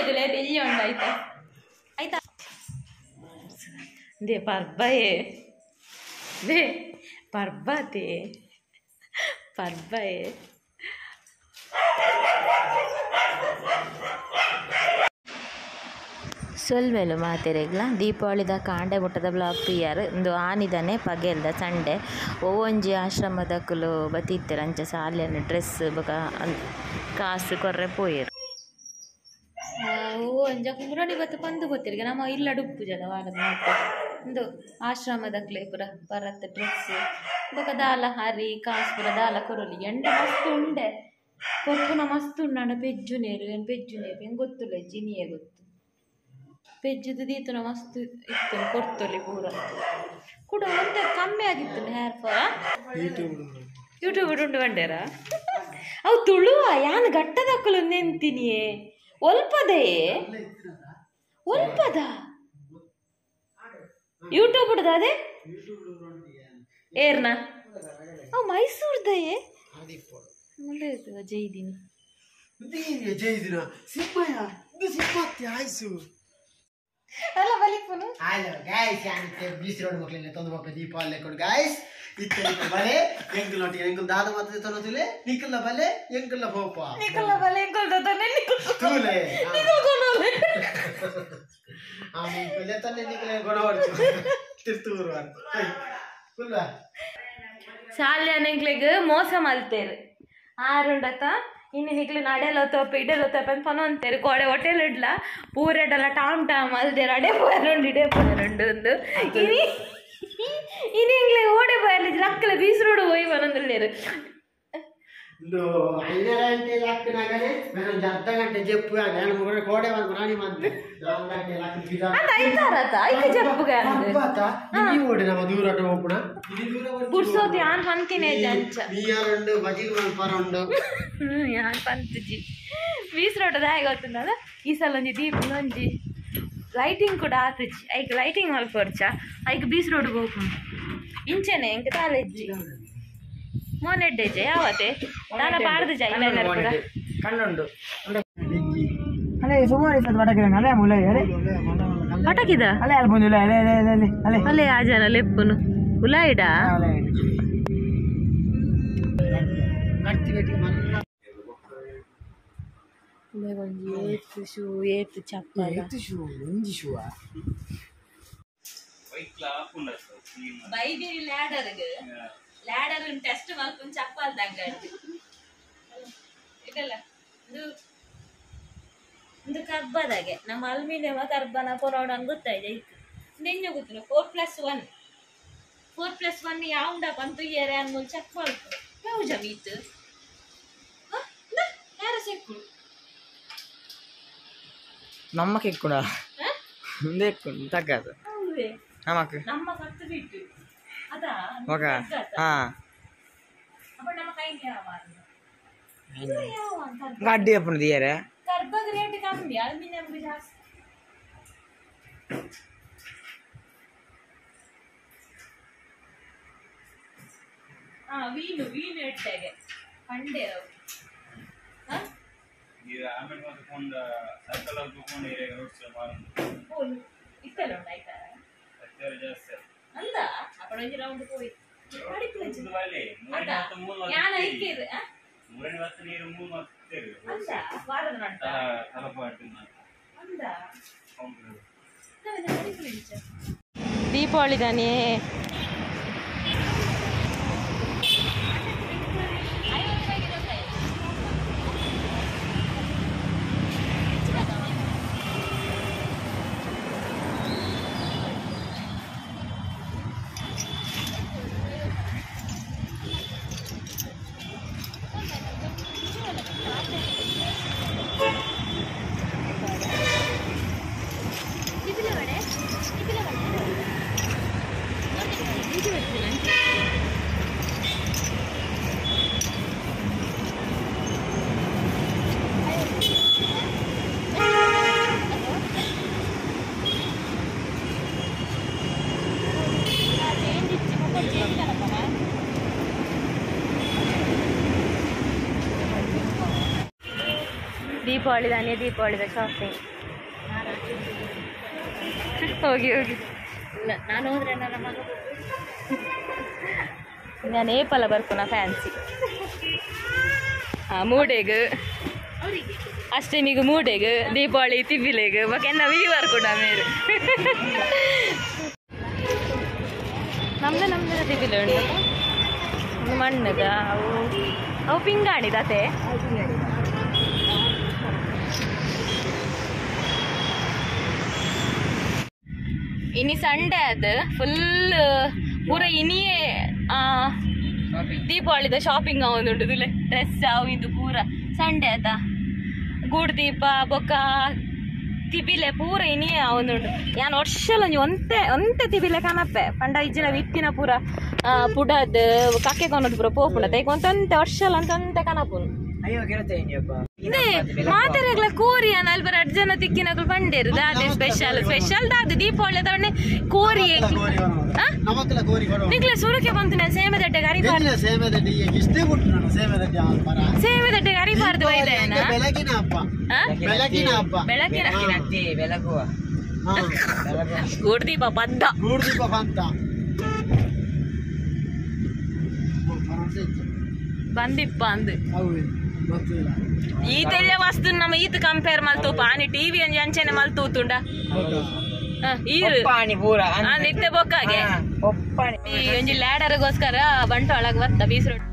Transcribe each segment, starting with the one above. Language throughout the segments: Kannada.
ಇದ್ದಿಲ್ಲ ಇಲ್ಲಿ ಉಂಡು ಆಯ್ತಾ ಆಯ್ತಾ ದೇ ಪರ್ಬಯೇ ದೇ ಪರ್ಬತೆ ಪರ್ಬಯೇ ಸೊಲ್ಮೆಲು ಮಾತೆರೆಗ್ಲ ದೀಪಾವಳಿದ ಕಾಂಡೆ ಮುಟ್ಟದ ಬ್ಲಾಕ್ ಪಿಯರ್ ಇಂದು ಆನಿದನೆ ಪಗೆಲ್ದ ಸಂಡೆ ಒಂಜಿ ಆಶ್ರಮದಕ್ಕಲು ಬತ್ತಿತ್ತೆರ್ ಅಂಚ ಸಾಲಿನ ಡ್ರೆಸ್ ಬೊಕ ಕಾಸು ಕೊರ್ರೆ ಪೋಯೆರ್ ಒಂಜ ಕುಂಗ್ರೋಡಿ ಬತ್ತು ಪಂದು ಗೊತ್ತಿರಿಗೆ ನಮ್ಮ ಇಲ್ಲ ಡುಪ್ಪು ಜನ ವಾರದ ಮಾತ್ರ ಇಂದು ಆಶ್ರಮದಕ್ಲೆ ಪುರ ಬರತ್ ಡ್ರೆಸ್ ಬೊಕ ದಾಲ ಹರಿ ಕಾಸು ಪುರ ದಾಲ ಕೊರೊಲಿ ಎಂಡ ಮಸ್ತ್ ಉಂಡೆ ಕೊರ್ಪುನ ಮಸ್ತ್ ಉಂಡ ಪೆಜ್ಜು ನೇರು ಏನು ಪೆಜ್ಜು ನೇರು ಏನು ಗೊತ್ತಿಲ್ಲ ಜಿನಿಯೇ ಗೊತ್ತು ಪೆಜ್ಜುದು ದೀತನ ಮಸ್ತ್ ಇತ್ತು ಕೊಡ್ತೊಲಿ ಪೂರ ಕೂಡ ಒಂದೇ ಕಮ್ಮಿ ಆಗಿತ್ತು ಹೇರ್ ಫಾಲ್ ಯೂಟ್ಯೂಬ್ ಉಂಡು ಬಂಡೇರ ಅವು ತುಳುವ ಯಾನು ಗಟ್ಟದಕ್ಕಲು ನೆಂತಿನಿಯೇ ಒಲ್ಪದೇ ಒಲ್ಪದ ಯೂಟ್ಯೂಬ್ ಉಡ್ದ ಅದೇ ಏರ್ನ ಅವು ಮೈಸೂರ್ದಯೇ ಒಳ್ಳೆಯದು ಜೈದಿನಿ ಜೈದಿನ ಸಿಂಹಯ ಇದು ಸಿಂಹತ್ಯ ಆಯ್ಸು ಅಲ್ಲ ಬಲಿಪುನು ಹಲೋ ಗೈಸ್ ಯಾನಿತ್ತೆ ಬೀಚ್ ರೋಡ್ ಮಕ್ಕಳಿಗೆ ತಂದು ಮಕ್ಕಳು ದೀಪಾವಳಿ ಕೊಡು ಗೈಸ್ ಇತ್ತೆ ಬಲೆ ಎಂಕಲ್ ನೋಟಿ ಎಂಕಲ್ ದಾದ ಮಾತ್ರ ತನೋತಿಲೆ ನಿಕಲ್ಲ ಬಲೆ ಎಂಕಲ್ಲ ಹೋಪ ನಿಕಲ್ಲ ಬಲೆ ಎಂಕಲ್ ದತನೆ ತೂಲೆ ನಿಕಲ್ ಕೊನೋಲೆ ನಿಕಲ್ಲ ತನೆ ನಿಕಲ್ಲ ಗೊಣವರ್ಚು ತಿರ್ತೂರು ಅಂತ ಕುಲ್ಲ ಶಾಲ್ಯಾನೆಗ್ಲೆಗ್ ಮೋಸ ಮಲ್ತೇರು ಆರುಂಡತ ಇನ್ನು ನಿಕ್ಲು ನಡೆಯಲ್ಲ ತೋಪ ಇಡೆಲ್ಲ ತೋಪ ಅಂತ ಪನೊಂತೇರು ಗೋಡೆ ಹೊಟೆಲ್ ಇಡ್ಲ ಪೂರೆಡಲ್ಲ ಟಾಮ್ ಟಾಮ್ ಅಲ್ದೇರು ಅಡೆ ಪೋಯರುಂಡು ಇಡೆ ಪೋಯರುಂಡು ಒಂದು ಇನಿ ಇಂಗ್ಲೆ ಓಡೆ ಪೋಯರ್ಲಿ ಲಕ್ಕಲ ಬೀಸ್ರೋಡು ಹೋಯ್ ಬನೊಂದುಲ್ಲೇರು ಇದು 5 ಗಂಟೆ ಲಕ್ಕನಾಗನೆ ನಾನು ಅರ್ಧ ಗಂಟೆ ಜೆಪ್ಪು ನಾನು ಮುಗಡೆ ಕೋಡೆ ಬಂದು ರಾಣಿ ಮಂತೆ 4 ಗಂಟೆ ಲಕ್ಕ ಬಿದ ಅಂತ ಐತಾರತ ಐಕ ಜಪ್ಪುಗ ಅಬ್ಬಾತ ಈ ಓಡೆ ನಮ್ಮ ದೂರಟ ಹೋಗ್ಬಿಡ ಇಲ್ಲಿ ದೂರ ಪುರ್ಸೋತಿ ಆನ್ ಪಂತಿನೇ ಜಂಚ ನೀ ಯಾರುಂಡು ಬಜಿಲ್ ಮಲ್ಪರುಂಡು ಯಾನ್ ಪಂತಜಿ ಬೀಸ್ರೋಟದ ಹೇಗೆ ಗೊತ್ತುಂಡಲ್ಲ ಈ ಸಲ ಒಂಜಿ ದೀಪ ಒಂಜಿ ಲೈಟಿಂಗ್ ಕೂಡ ಆತಜಿ ಐಕ್ ಲೈಟಿಂಗ್ ಮಲ್ಪರ್ಚ ಐಕ್ ಬೀಸ್ ರೋಡ್ ಹೋಗ್ಕೊಂಡು ಇಂಚೆನೆ ಎಂಕ ತಾಲೆಜ್ಜಿ ಮೋನೆಡ್ಡೆಜೆ ಯಾವತ್ತೆ ನಾನ ಪಾಡ್ದು ಜೈಲರ್ ಕೂಡ ಕಣ್ಣುಂಡು ಅಲೆ ಸುಮಾರು ಇತ್ತು ಬಟಕಿದ ಅಲೆ ಮುಲೆ ಅರೆ ಬಟಕಿದ ಅಲೆ ಅಲೆ ಬಂದಿಲ್ಲ ಅಲೆ ಅಲೆ ಅಲೆ ಅಲೆ ಅಲೆ ಆ ಜನ ಲೆಪ್ಪುನು ಉಲಾಯಿಡ ಗಟ್ಟಿ ಗಟ್ಟಿ ಮಲ್ಲ ಒಂಜಿ ಏತು ಶೂ ಏತು ಚಪ್ಪಲ ಏತು ಶೂ ಒಂಜಿ ಶೂ ಬೈದಿರಿ ಲ್ಯಾಡರ್ ಟೆಸ್ಟ್ ಮಲ್ಪುನ್ ಚಪ್ಪಲ್ ತಂಗಡಿ ಇದಲ್ಲ ಇದು ಕರ್ಬದಾಗೆ ನಮ್ಮ ಅಲ್ಮಿನಿಯಮ ಕರ್ಬನ ಕೊರೋಡನ್ ಗೊತ್ತಾಯ್ತು ಇತ್ತು ನೆಂಜ ಗೊತ್ತಿಲ್ಲ 4+1 ಯಾವುಂಡ ಬಂತು ಏರೆ ಅನ್ಮೂಲ್ ಚೆಕ್ ಮಾಡ್ತು ಯಾವ ಜಮೀತು ಯಾರ ಸೆಕ್ಕು ನಮ್ಮಕ್ಕೆ ಕೂಡ ಮುಂದೆ ತಗ್ಗದು ನಮ್ಮಕ್ಕೆ ನಮ್ಮ ಕತ್ತು ಬಿಟ್ಟು ಅದಾ ಮಗ ಹಾ ಅಪ್ಪ ನಮ್ಮ ಕೈಗೆ ಯಾವ ಗಾಡಿ ಅಪ್ಪನ ದಿಯರೆ ಕರ್ಬಗ ರೇಟ್ ಕಮ್ಮಿ ಅಲ್ಮಿನಿಯಂ ಜಾಸ್ತಿ ವೀನು ಇಟ್ಟಾಗೆ ಪಂಡೆ ಇತ್ತಲ್ಲ ಉಂಟು ಆಯ್ತಾರ ಅಂದ ಅక్కడ ಒಂಜಿ ರೌಂಡ್ ಹೋಯ್ ಯಾನ ಇಕ್ಕಿರು ಅಂದ ವಾರದ ನಡ್ತ ಅಂದ ದೀಪಾವಳಿ ತಾನೇ ದೀಪಾವಳಿದಾನೆ ದೀಪಾವಳಿದ ಶಾಪಿಂಗ್ ಹೋಗಿ ಹೋಗಿ ನಾನು ಹೋದ್ರೆ ನನ್ನ ಮಗ ನಾನು ಏಪಲ ಬರ್ಪುನ ಫ್ಯಾನ್ಸಿ ಮೂಡೆಗ್ ಅಷ್ಟೇ ನೀವು ಮೂಡೆಗ್ ದೀಪಾವಳಿ ತಿಬ್ಬಿಲೆಗ್ ಬಕೆನ್ನ ವೀವರ್ ಕೂಡ ಮೇರು ನಮ್ದೆ ತಿಬ್ಬಿಲೆ ಉಂಟು ಒಂದು ಮಣ್ಣದ ಅವು ಪಿಂಗಾಣಿ ದತೆ ಇನಿ ಸಂಡೆ ಅದು ಫುಲ್ ಪೂರ ಇನಿಯೇ ದೀಪಾವಳಿದ ಶಾಪಿಂಗ್ ಅವನುಂಟು ತುಲೆ ಡ್ರೆಸ್ ಅವು ಇದು ಪೂರ ಸಂಡೆ ಅದ ಗೂಡು ದೀಪ ಬೊಕ್ಕ ತಿಬಿಲೆ ಪೂರ ಇನಿಯೇ ಅವನುಂಟು ಯಾನ್ ವರ್ಷಲೊಂಜಿ ಒಂತೆ ತಿಬಿಲೆ ಕನಪ್ಪೆ ಪಂಡ ಇಜ್ಜಿನ ವಿತ್ತಿನ ಪೂರ ಪುಡದ್ ಕಕ್ಕೆ ಕೊನದು ಪೂರ ಪೋಪುಂಡ ತೈಕ್ ಒಂತೆ ವರ್ಷಲ ಅಂತ ಕನಪುನು ಇದೇ ಮಾತೆರೆಗ್ಲ ಕೋರಿ ಅಲ್ಬರ 2 ಜನ ತಿಕ್ಕಿನಗಳು ಬಂಡೇರು ದಾದೆ ಸ್ಪೆಷಲ್ ದಾದೆ ದೀಪಾವಳಿ ತಗೊಂಡೆ ಕೋರಿ ನಿಕ್ಲೆ ಸುರಕ್ಕೆ ಬಂತು ನಾನು ಸೇಮೆ ದಡ್ಡೆಗೆ ಅರಿಬಾರ್ದು ಸೇಮೆ ದಡ್ಡೆಗೆ ಅರಿಬಾರ್ದು ವೈದೇನ ಬೆಳಕಿನ ಗೂಡ್ದೀಪ ಬಂದ ಬಂದಿಪ್ಪ ಅಂದ್ ಈತೆಲ್ಲ ವಸ್ತು ನಮ್ಮ ಈತ ಕಂಪೇರ್ ಮಲ್ತು ಪಾನಿ ಟಿವಿ ಒಂಜಿ ಅಂಚೆನೆ ಮಲ್ತೂತುಂಡ ಈರು ನಿತ್ಯ ಬೊಕ್ಕಾಗೆ ಈ ಒಂಜಿ ಲ್ಯಾಡರ್ಗೋಸ್ಕರ ಬಂಟ್ವಾಳಗ್ ಬತ್ತ ಬೀಸ್ ರೋಡ್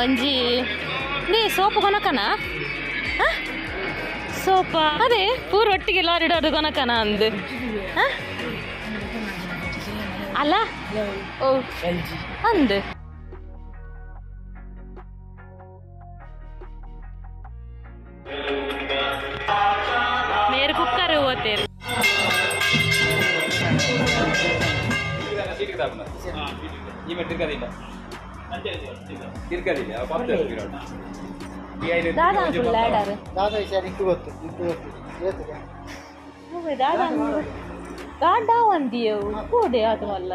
ಒಂಜಿ ನೀ ಸೋಪು ಕೊನಕನ ಸೋಪ ಅದೇ ಪೂರ ಒಟ್ಟಿಗೆ ಲಾರಿಡೋದು ಕೊನಕನ ಅಂದು ಅಲ್ಲ ಓ ಅಂದು ಮೇರೆ ಕುಕ್ಕರ್ ಓದ್ತೇರು ದಾದಾ ಫುಲ್ ಲ್ಯಾಡರ್ ದಾದಾ ಗಾಡ ಒಂದಿಯವು ಕೂಡೆ ಅದು ಅಲ್ಲ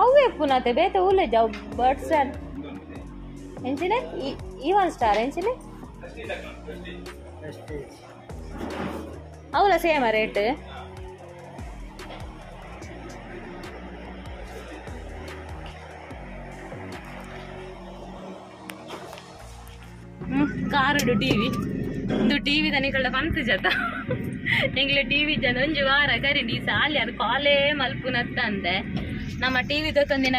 ಅವೇ ಪುನತೆ ಬೇತೆ ಊಲೆ ಜಾವ್ ಬರ್ಡ್ಸ್ ಎಂಚಿನೆ ಈವನ್ ಸ್ಟಾರ್ ಎಂಚಿನೆ ಅವಳ ಸೇಮ ರೇಟ್ ಕಾರುಡು ಟಿವಿ ಇದು ಟಿವಿ ತನಿಗಳ ಪಂತ ಜತ ಎಂಗ್ಲೆ ಟಿವಿ ಜನ ಒಂಜು ವಾರ ಕರೀಡಿ ಸಾಲಿ ಅದು ಕಾಲೇ ಮಲ್ಪುನತ್ತ ಅಂದೆ ನಮ್ಮ ಟಿವಿ ತೊಂದಿನ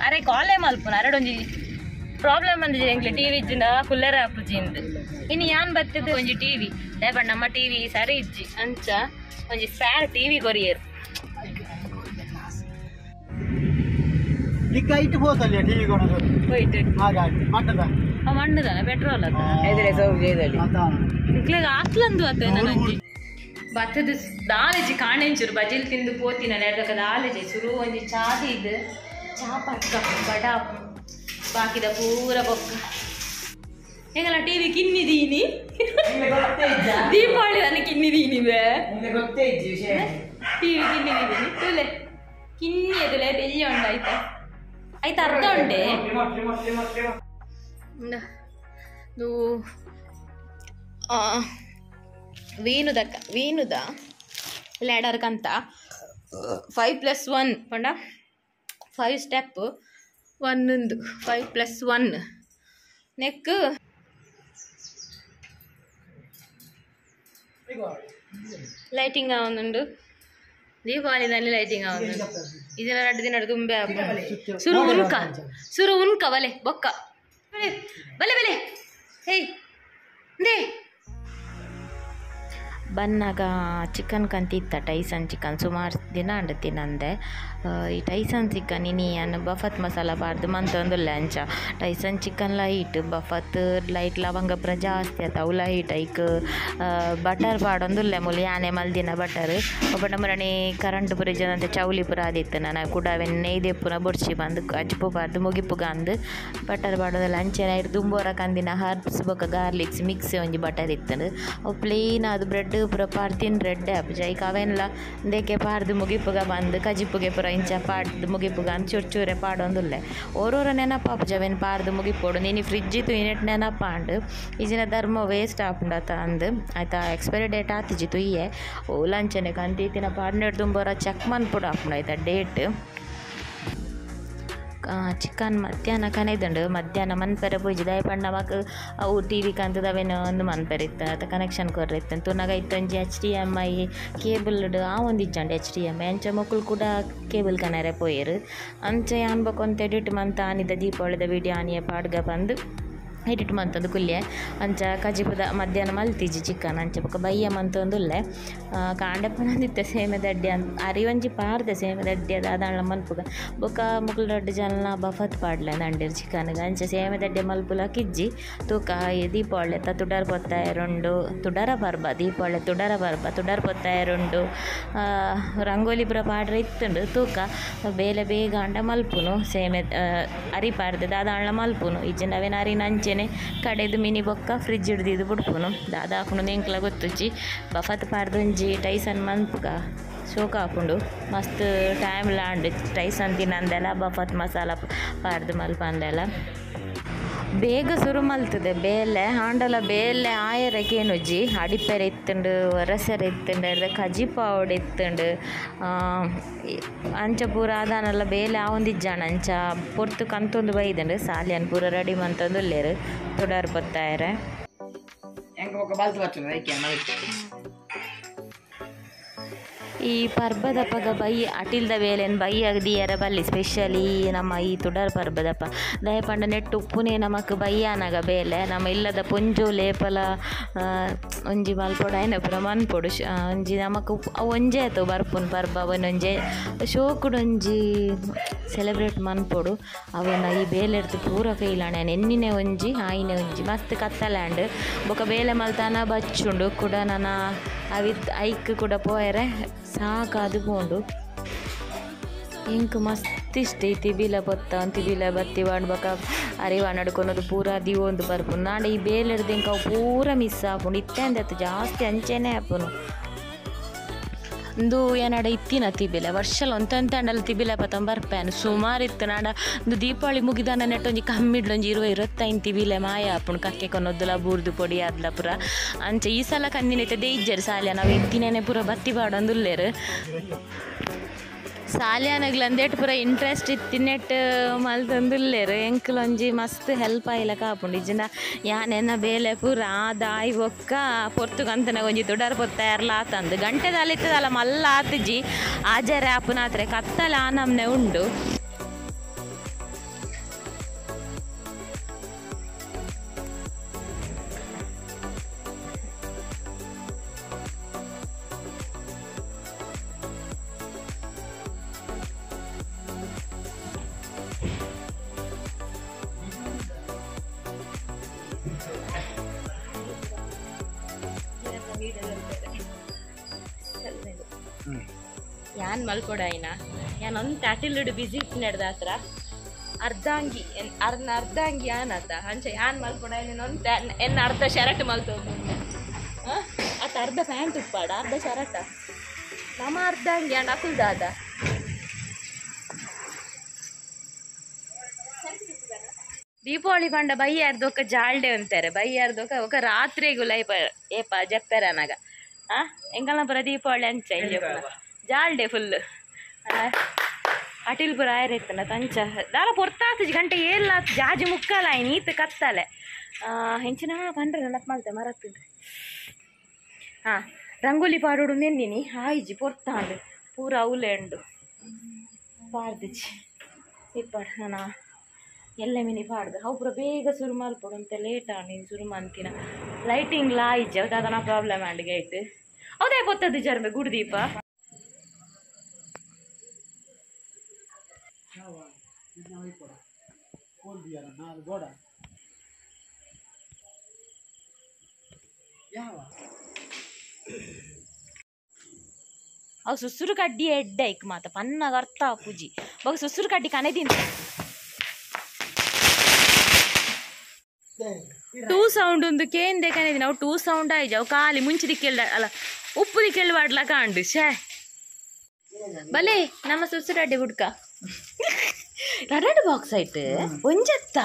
ಅರೆ ಕಾಲೇ ಮಲ್ಪುನ ಅರಡೊಂಜಿ ಪ್ರಾಬ್ಲಮ್ ಬಂದಿದೆ ಎಂಗ್ಲೆ ಟಿವಿ ಇಜ್ಜಿಂದ ಕುಲ್ಲರ ಅಪ್ಪುಜಿಂದು ಇನ್ನು ಯಾನ್ ಬರ್ತದೆ ಒಂಜಿ ಟಿವಿ ಬಟ್ ನಮ್ಮ ಟಿವಿ ಸರಿ ಇಜ್ಜಿ ಅಂಚ ಒಂಜಿ ಸ್ಪೇರ್ ಟಿವಿ ಕೊರಿಯರು ಮಣ್ಣದ ಪೆಟ್ರೋಲ್ ಆಕ್ಲಂದು ಅತ್ತೆ ನನಂಜಿ ಬತ್ತದ ದಾಲೆಜಿ ಕಾಣೆಂಚೂರು ಬಜಿಲ್ ತಿಂದು ಪೋತಿನ ನೆಡ್ದಕ ದಾಲೆಜಿ ಸುರು ಒಂಜಿ ಚಾದಿ ಇದು ಚಾ ಪಕ್ಕ ಬಡ ಬಾಕಿದ ಪೂರ ಬೊಕ್ಕ ಹೆಂಗಲ್ಲ ಟಿವಿ ಕಿನ್ನಿದೀನಿ ದೀಪಾವಳಿ ನಾನು ಕಿನ್ನಿದೀನಿ ಟಿವಿ ಕಿನ್ನಿದೀನಿ ತುಲೆ ಕಿನ್ನಿ ಎದುಲೆ ತೆಯ್ಯ ಉಂಡು ಆಯ್ತಾ ಅರ್ಧ ಉಂಡೆ ವೀನುದ ಲ್ಯಾಡರ್ಕಂತ 5+1 ಪಂಡ 5 ಸ್ಟೆಪ್ 1 5+1 ನೆಕ್ ಲೈಟಿಂಗ್ ಅವನುಂಡು ದೀಪಾವಳಿದಲ್ಲಿ ಲೈಟಿಂಗ್ ಅವನುಂಡು ಇದೆಲ್ಲ 2 ದಿನ ತುಂಬೆ ಸುರು ಉನ್ಕ ಬಲೆ ಬೊಕ್ಕ ಬಲೆ ಬಲೆ ಹೇಯ್ ದೇ ಬನ್ನಾಗ ಚಿಕನ್ ಕಂತಿತ್ತ ಟೈಸನ್ ಚಿಕನ್ ಸುಮಾರು ದಿನ ಅಂಡು ತಿನ್ನಂದೆ ಈ ಟೈಸನ್ ಚಿಕನ್ ಇನಿಯನ್ ಬಫತ್ ಮಸಾಲ ಪಾಡ್ದು ಮಂತೊಂದುಲ್ಲೆ ಅಂಚ ಟೈಸನ್ ಚಿಕನ್ ಲೈಟ್ ಬಫತ್ ಲೈಟ್ ಲವಂಗ ಜಾಸ್ತಿ ಆತ ಅವು ಲೈಟ್ ಐಕ್ ಬಟರ್ ಪಾಡೊಂದುಲ್ಲೆ ಮೂಲ ಯಾನೆ ಮಲ್ದಿನ ಬಟರ್ ಒಬ್ಬ ಮರಣಿ ಕರೆಂಟ್ ಪುರ ಜನಂತೆ ಚೌಲಿ ಪುರ ಆದಿತ್ತು ನಾನು ಕೂಡ ನೆಯ್ದೆ ಪುರ ಬೊಡ್ಸಿ ಬಂದು ಅಜ್ಪು ಪಾರ್ದು ಮುಗಿಪುಗ ಅಂದು ಬಟರ್ ಪಾಡೋದಲ್ಲ ಅಂಚೆನ ಇರು ದುಂಬೋರ ಕಂದಿನ ಹರ್ಬ್ಸ್ ಬೊಕ ಗಾರ್ಲಿಕ್ಸ್ ಮಿಕ್ಸ್ ಒಂಜಿ ಬಟರ್ ಇತ್ತಂಡು ಅವು ಪ್ಲೇನ್ ಅದು ಬ್ರೆಡ್ ಪೂರ ಪಾರ್ದು ತಿನ್ ರೆಡ್ ಆಪುಜ ಈಗ ಅವೆಲ್ಲ ದೇಕೆ ಪಾರ್ದು ಮುಗಿಪುಗ ಬಂದು ಕಜಿಪುಗೆ ಪೂರ ಇಂಚ ಪಾಡ್ದು ಮುಗಿಪುಗ ಅಂತ ಚೂರೆ ಪಾಡೊಂದುಲ್ಲೆ ಓರೋರ ನೆನಪಾಪುಜ ಅವೇನು ಪಾರ್ದು ಮುಗಿಪೋಡು ನೀನು ಫ್ರಿಜ್ ಇತ್ತು ಇನ್ನೆಟ್ ನೆನಪಾಂಡು ಈಜಿನ ಧರ್ಮ ವೇಸ್ಟ್ ಆಪುಂಡತ ಅಂದು ಆಯ್ತಾ ಎಕ್ಸ್ಪೈರಿ ಡೇಟ್ ಆತಿಜಿತ್ತು ಇಯೆ ಓ ಲಂಚನೆ ಕಂತೀತಿನ ಪಾಡ್ನೆಡ್ ದುಂಬೋರ ಚೆಕ್ ಮನ್ಪುಡು ಆಪುಂಡು ಆಯ್ತಾ ಡೇಟ್ ಚಿಕನ್ ಮಧ್ಯಾಹ್ನ ಕನೆದುಂಡು ಮಧ್ಯಾಹ್ನ ಮನ್ಪೆರೆ ಪೂಜಿ ದಯಪಂಡ ನಮಕ್ ಅವು ಟಿ ವಿ ಕಂತದ ಅವೇನು ಒಂದು ಮನ್ಪೆರೆ ಇತ್ತು ಅತ್ತ ಕನೆಕ್ಷನ್ ಕೊರ್ರಿತ್ತು ತುನಗ ಇತ್ತೊಂಜಿ HDMI ಕೇಬಲ್ ಆ ಒಂದು ಇಜ್ಜಂಡು HDMI ಅಂಚ ಮಕ್ಕಳು ಕೂಡ ಕೇಬಲ್ ಕನೆರೆ ಪೋಯರು ಅಂಚೆ ಅನ್ಬೇಕೊಂತ ಎಡಿಟ್ ಮಂತ ಆನಿದ ದೀಪಾವಳಿದ ವಿಡಿಯೋ ಆನಿಯ ಪಾಡ್ಗ ಬಂದು ಎಡಿಟ್ ಮಂತಂದು ಕುಲ್ಲೆ ಅಂಚ ಕಜಿಪದ ಮಧ್ಯಾಹ್ನ ಮಲ್ತಿಜಿ ಚಿಕನ್ ಅಂಚ ಬೊಕ ಬಯ್ಯ ಮಂತೊಂದುಲ್ಲೆ ಕಾಂಡೆಪ್ಪನಂದಿತ್ತೆ ಸೇಮೆ ದಡ್ಡಿ ಅಂತ ಅರಿವಂಜಿ ಪಾರ್ದೆ ಸೇಮೆ ದಡ್ಡಿ ಅದು ಅದಾಳ ಮಲ್ಪುಗ ಬೊಕ ಮುಕ್ಳು ದೊಡ್ಡ ಜನ ಬಫತ್ ಪಾಡ್ಲೆ ನಂಡಿರ್ ಚಿಕನ್ಗೆ ಅಂಚ ಸೇಮೆ ದಡ್ಡಿ ಮಲ್ಪುಲ ಕಿಜ್ಜಿ ತೂಕ ದೀಪಾವಳಿ ತುಡರ್ ಪೊತ್ತಾಯ ರೊಂಡು ತುಡರ ಬರ್ಬ ದೀಪಾವಳಿ ತುಡರ್ ಪೊತ್ತಾಯ ರೊಂಡು ರಂಗೋಲಿ ಪುರ ಪಾಡ್ರೆ ಇತ್ತುಂಡು ತೂಕ ಬೇಲೆ ಬೇಗ ಅಂಡ ಮಲ್ಪುನು ಸೇಮೆ ಅರಿ ಪಾಡ್ದೆ ದಾದಾಳ ಮಲ್ಪುನು ಇಜ್ಜಿನ ಅವೇನು ಅರಿ ನಂಚೆ ಕಡೆದು ಮಿನಿ ಬೊಕ್ಕ ಫ್ರಿಜ್ ಹಿಡ್ದಿದ್ದು ಬಿಡ್ಪುನು ದಾದ ಹಾಕೊಂಡು ನೆಂಕ್ಲ ಗೊತ್ತುಚ್ಚಿ ಬಫತ್ ಪಾರ್ದುಂಜಿ ಟೈಸನ್ ಮನ್ಪುಗ ಶೋಕ ಹಾಕೊಂಡು ಮಸ್ತ್ ಟೈಮ್ ಲಾಂಡ್ ಟೈಸನ್ ತಿನ್ನಂದೆಲ್ಲ ಬಫತ್ ಮಸಾಲ ಪಾರ್ದು ಮಲ್ಪಂದೆಲ್ಲ ಬೇಗ ಶುರು ಮಲ್ತದೆ ಬೇಲೆ ಹಾಂಡಲ ಬೇಲೆ ಆಯರಕೇನುಜ್ಜಿ ಅಡಿಪೆರೆ ಇತ್ತುಂಡು ಒರಸೆರೆ ಇತ್ತುಂಡು ಕಜಿಪಾವಡ್ ಇತ್ತುಂಡು ಅಂಚ ಪೂರ ಅದಾನಲ್ಲ ಬೇಲೆ ಆವೊಂದಿಜ್ಜಾಣ ಅಂಚ ಪೊರ್ತು ಕಂತೊಂದು ಬೈದಂಡು ಸಾಲಿಯನ್ ಪೂರ ರೆಡಿ ಮಂತೊಂದುಲ್ಲೇರು ತುಡಾರ್ ಪೊತ್ತಾಯರೆ ಈ ಪರ್ಬದಪ್ಪಗ ಬೈ ಅಟಿಲ್ದ ಬೇಲೆನ್ ಬೈ ಅಗದಿಯರ ಬಲ್ಲಿ ಸ್ಪೆಷಲಿ ನಮ್ಮ ಈ ತುಡರ್ ಪರ್ಬದಪ್ಪ ದಯಪಂಡ ನೆಟ್ಟು ಉಪ್ಪುನೇ ನಮಕ್ ಬೈಯಾನಗ ಬೇಲೆ ನಮ್ಮ ಇಲ್ಲದ ಪೊಂಜು ಲೇಪಲ ಒಂಜಿ ಮಲ್ಪೊಡು ಆಯ್ನ ಪುರ ಮನ್ಪೊಡು ಒಂಜಿ ನಮಕ್ ಒಂಜೆ ಆಯ್ತು ಬರ್ಪುನ್ ಪರ್ಬ ಅವನೊಂಜೆ ಶೋಕುಡೊಂಜಿ ಸೆಲೆಬ್ರೇಟ್ ಮನ್ಪೊಡು ಅವನ ಈ ಬೇಲೆ ಇರ್ತು ಪೂರ ಕೈಲಾಣೆ ಎನ್ನಿನೆ ಒಂಜಿ ಆಯ್ನೆ ಒಂಜಿ ಮಸ್ತ್ ಕತ್ತಲ್ಯಾಂಡ್ ಬೊಕ ಬೇಲೆ ಮಲ್ತಾನ ಬಚ್ಚುಂಡು ಕೂಡ ನನ್ನ ಅವಿತ್ ಐಕ್ ಕೂಡ ಪೋಯರೆ ಸಾಕಾದು ಪೋಂಡು ಇಂಕ್ ಮಸ್ತ್ ಇಷ್ಟ ಈ ತಿಬಿಲ ಪೊತ್ತ ತಿಬಿಲ ಬತ್ತಿ ಮಾಡ್ಬೇಕ ಅರಿವ ನಡ್ಕೊಳೋದು ಪೂರ ದಿವೊಂದು ಬರ್ಪುನು ನಾಳೆ ಈ ಬೇಲೆಡ್ದು ಇಂಕ ಅವು ಪೂರ ಮಿಸ್ ಆಪುಂಡು ಇತ್ತೆ ಅಂದತ್ತು ಜಾಸ್ತಿ ಅಂಚೆನೇ ಆಪುನು ಇಂದು ಏನಾಡ ಇತ್ತಿನ ತಿಬಿಲೆ ವರ್ಷಲ್ ಒಂತಂತಂಡಲ್ಲ ತಿಬಿಲೆ ಪತ್ತೊಂದು ಬರ್ಪೇನು ಸುಮಾರು ಇತ್ತು ನಾಡ ಒಂದು ದೀಪಾವಳಿ ಮುಗಿದಾನ ನೆಟ್ಟೊಂಜಿ ಕಮ್ಮಿಡ್ಲೊಂಜಿ 20-25 ತಿಬಿಲೆ ಮಾಯ ಆಪುಂಡು ಕಕ್ಕೆ ಕೊನೊದ್ದುಲ ಬೂರ್ದು ಪೊಡಿ ಆದ್ಲ ಪುರ ಅಂಚೆ ಈ ಸಲ ಕಂದಿನೈತೆ ದೇಯ್ಜರು ಸಾಲ್ಯ ನಾವು ಎತ್ತಿನೇನೆ ಪೂರ ಬತ್ತಿ ಪಾಡೊಂದುಲ್ಲೇರು ಸಾಲ್ಯಾನಗ್ಲಂದೇಟ್ ಪೂರ ಇಂಟ್ರೆಸ್ಟ್ ಇತ್ತಿನೆಟ್ ಮಲ್ತೊಂದುಲ್ಲೇರು ಎಂಕ್ಲೊಂಜಿ ಮಸ್ತ್ ಹೆಲ್ಪ್ ಆಯ್ಲಕ ಆಪುಂಡು ಇಜ್ಜಿನ ಯಾನೆನ್ನ ಬೇಲೆ ಪೂರ ದಾಯಿ ಬೊಕ್ಕ ಪೊರ್ತುಗಂತನ ಒಂಜಿ ತುಡರ್ ಪೊತ್ತಾಯರ್ಲ ಆತಂದು ಗಂಟೆದಲ್ಲಿ ಇತ್ತದಲ್ಲ ಮಲ್ಲ ಆತಜಿ ಆಜರೆ ಆಪುನಾತ್ರೆ ಕತ್ತಲ ಆನಮ್ನೆ ಉಂಡು ಯಾನ್ ಮಲ್ಕೊಡಾಯಿನ ಯಾನ್ ಒಂದು ಟ್ಯಾಟಿಲ್ಡು ಬಿಸಿ ನಡೆದ ಹತ್ರ ಅರ್ಧಾಂಗಿ ಅರ್ಧಾಂಗಿ ಆನತ್ತ ಅಂಚೆ ಯಾನ್ ಮಲ್ಕೊಡಾಯಿನ ಒಂದು ಎನ್ನ ಅರ್ಧ ಶರ್ಟ್ ಮಲ್ತೊಂದು ಆತ ಅರ್ಧ ಪ್ಯಾಂಟ್ ಉಪ್ಪಾಡ ಅರ್ಧ ಶರ್ಟ ನಮ್ಮ ಅರ್ಧಾಂಗಿ ಅಂಡ್ ಅಕುಲ್ದಾದ ದೀಪಾವಳಿ ಪಂಡ ಬೈಯಾರ್ದೊಕ್ಕ ಜಾಲ್ಡೆ ಅಂತಾರೆ ಬೈಯಾರ್ದೊಕ್ಕ ఒక ರಾತ್ರಿಗೂ ಲೈಫ್ ಏಪ ಜಪ್ಪೆರ ನನಗ ಎಂಕಲ್ನ ಪುರ ದೀಪಾವಳಿ ಅಂಚ ಇಂಜೆ ಜಾಲ್ಡೆ ಫುಲ್ ಅಟಿಲ್ ಪುರ ಆಯ್ರೈತನ ತಂಚ ದಾಲ ಪೊರ್ತಾತ ಗಂಟೆ ಏಲ್ಲ ಜಾಜಿ ಮುಕ್ಕಲ ನೀತ್ ಕತ್ತಲೆ ಹೆಂಚಿನ ಪಂಡ್ರೆ ನೆನಪು ಮಾಡ್ತೆ ಮರತ್ತಿದ್ರಿ ರಂಗೋಲಿ ಪಾಡೋಡು ನೆನ್ನಿನಿ ಹಾಯ್ಜಿ ಪೊರ್ತಾಂಡು ಪೂರ ಅವಲೆ ಉಂಡು ಪಾಡ್ದಿಚ್ಚಿ ಇಪ್ಪಾಡು ನಾನು ಎಲ್ಲ ಮಿನಿ ಪಾಡ್ದು ಅವು ಪೂರ ಬೇಗ ಶುರು ಮಲ್ಪಡು ಅಂತ ಲೇಟ್ ಆಗಿ ಶುರು ಮಂತಿನ ಲೈಟಿಂಗ್ ಲಾಯ್ಜ ಅದನ್ನ ಪ್ರಾಬ್ಲಮ್ ಆಂಡ್ ಗೈಟ್ ಅದೇ ಬತ್ತದ ಜರ್ಮೆ ಗುಡ್ದೀಪ ಅವು ಸುಸುರು ಕಡ್ಡಿ ಎಡ್ಡೈಕ್ ಮಾತ ಪನ್ನಾಗ ಅರ್ಥ ಪೂಜಿ ಬಗ ಸುಸುರು ಕಡ್ಡಿ ಕನೆ ತಿಂತ ಟೂ ಸೌಂಡ್ ಒಂದು ಕೇಂದೆ ಕನೆ ನಾವು ಟೂ ಸೌಂಡ್ ಆಯ್ಜಾವು ಖಾಲಿ ಮುಂಚಿದಿ ಕೇಳ್ದ ಅಲ್ಲ ಉಪ್ಪುದಿ ಕೇಳುವಾಡ್ಲ ಕಾಂಡು ಶೇ ಬಲೆ ನಮ್ಮ ಸುಸುರು ಅಡ್ಡಿ ಹುಡ್ಕ ರಡಡ್ ಬಾಕ್ಸ್ ಆಯ್ತು ಒಂಜತ್ತ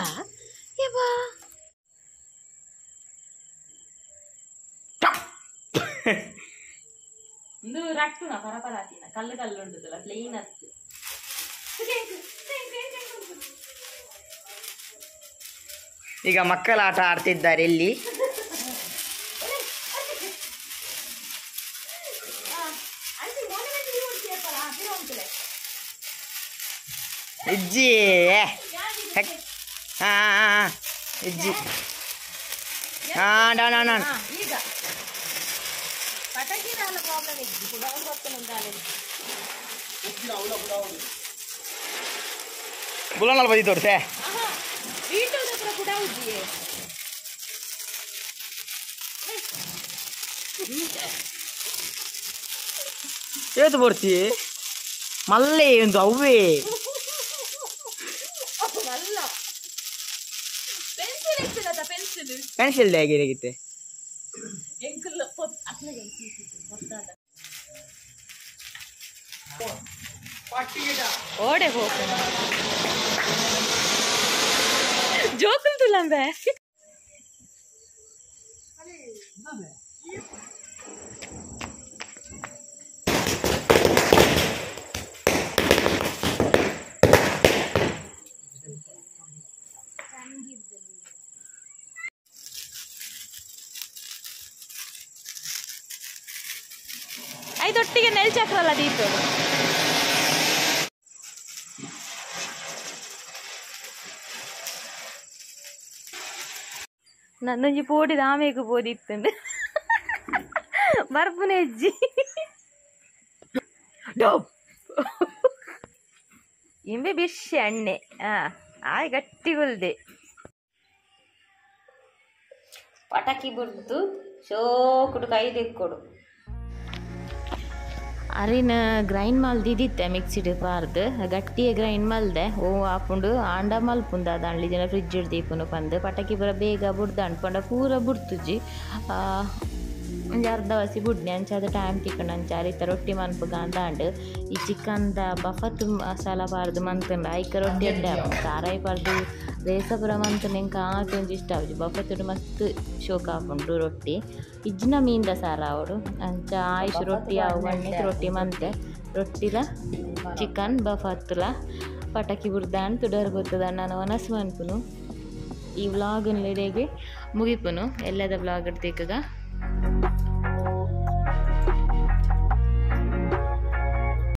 ಏಬಾ ಒಂದು ರಟ್ಟುನ ಪರಪರಾತಿನ ಕಲ್ಲು ಕಲ್ಲು ಉಂಟುದಲ್ಲ ಪ್ಲೇನ್ ಹತ್ತು ಈಗ ಮಕ್ಕಳ ಆಟ ಆಡ್ತಿದ್ದಾರೆ ಇಲ್ಲಿ ಇಜ್ಜಿ ಹಾ ಇಜ್ಜಿ ಹಾ ಡಾನ ಈಗ ಪಟಾಕಿ ಪ್ರಾಬ್ಲಮ್ ಇದ್ದು ಕೂಡ ಒಂದು ಬುಲನಲ್ಲ ಬದಿ ತೋರ್ಸೆ வீட்டோட அப்புறம் கூட உஜ்ஜி ಏತು ಬರ್ತಿ ಮಲ್ಲೆ ಒಂದು ಅವ್ವೇ நல்ல ಪೆನ್ಸಿಲ್ ಇತ್ತಲ್ಲ ಪೆನ್ಸಿಲ್ ಹೇಗಿರುತ್ತೆ ಎಂಕಲ್ ಅಪ್ಲಗೆ ಗೊತ್ತಾದ ಓಡೆ ಹೋಗ್ತಾನೆ ಜೋಕಲ್ ತುಲಂಬೆ ಐದೊಟ್ಟಿಗೆ ನೆಲ್ಚಾಕ್ರಲ್ಲ ದೀಪ ನನ್ನೊಂಜಿ ಪೋಡಿದ ಆಮೇಕು ಪೋದಿತ್ತಂದು ಬರ್ಪುನ ಹೆಜ್ಜಿ ಇಂಬೆ ಬಿರ್ಶಿ ಎಣ್ಣೆ ಆಯ್ ಗಟ್ಟಿಗುಲ್ದೆ ಪಟಾಕಿ ಬಿಡ್ತು ಶೋಕುಡು ಕೈ ದಿಕ್ಕೊಡು ಅರಿನ ಗ್ರೈಂಡ್ ಮಲ್ದಿದ್ದಿತ್ತೆ ಮಿಕ್ಸಿಡ್ ಪಾರ್ದು ಗಟ್ಟಿಯ ಗ್ರೈಂಡ್ ಮಲ್ದೆ ಓ ಆಪುಂಡು ಆಂಡ ಮಲ್ಪುಂದ ಅದು ಅಂಡ್ಲಿ ಜನ ಫ್ರಿಜ್ ದೀಪುನು ಪಂದು ಪಟಾಕಿ ಪೂರ ಬೇಗ ಬುಡ್ದ ಅನ್ಪಂಡ ಪೂರ ಬುಡ್ತುಜಿ ಒಂಜಿ ಅರ್ಧ ವಸಿ ಬುಡ್ನೆ ಅಂಚಾದ ಟೈಮ್ ತಿಕ್ಕಂಡು ಅಂಚಾರ ಇತ್ತ ರೊಟ್ಟಿ ಮನ್ಪುಗ ಅಂದಾಂಡು ಈ ಚಿಕನ್ದ ಬಫತ್ ಮಸಾಲ ಪಾರ್ದು ಮಂತಂಡ ಐಕ ರೊಟ್ಟಿ ಅಡ್ಡೆ ಖಾರಾಯಿ ಪಾರ್ದು ರೇಸಪುರ ಮಂತನ ಎಂಕ ಆತು ಒಂಜಿ ಇಷ್ಟ ಆವುಜಿ ಬಫತ್ತುಡು ಮಸ್ತ್ ಶೋಕ ಆಪುಂಡು ರೊಟ್ಟಿ ಇಜ್ಜಿನ ಮೀನ್ದ ಸಾರ ಅವಡು ಅಂಚ ಆಯುಷ್ ರೊಟ್ಟಿ ಅವು ಬಣ್ಣಕ್ಕೆ ರೊಟ್ಟಿ ಮಂತೆ ರೊಟ್ಟಿಲ ಚಿಕನ್ ಬಫತ್ತುಲ ಪಟಾಕಿ ಬುಡ್ದಾಂಡ್ ತುಡರ್ ಗೊತ್ತದ ನಾನು ಒನಸು ಅನ್ಪುನು ಈ ವ್ಲಾಗ್ ಲೆಡೆಗೆ ಮುಗಿಪುನು ಎಲ್ಲದ ವ್ಲಾಗ್ ಇಡ್ತಿಕ್ಕಾಗ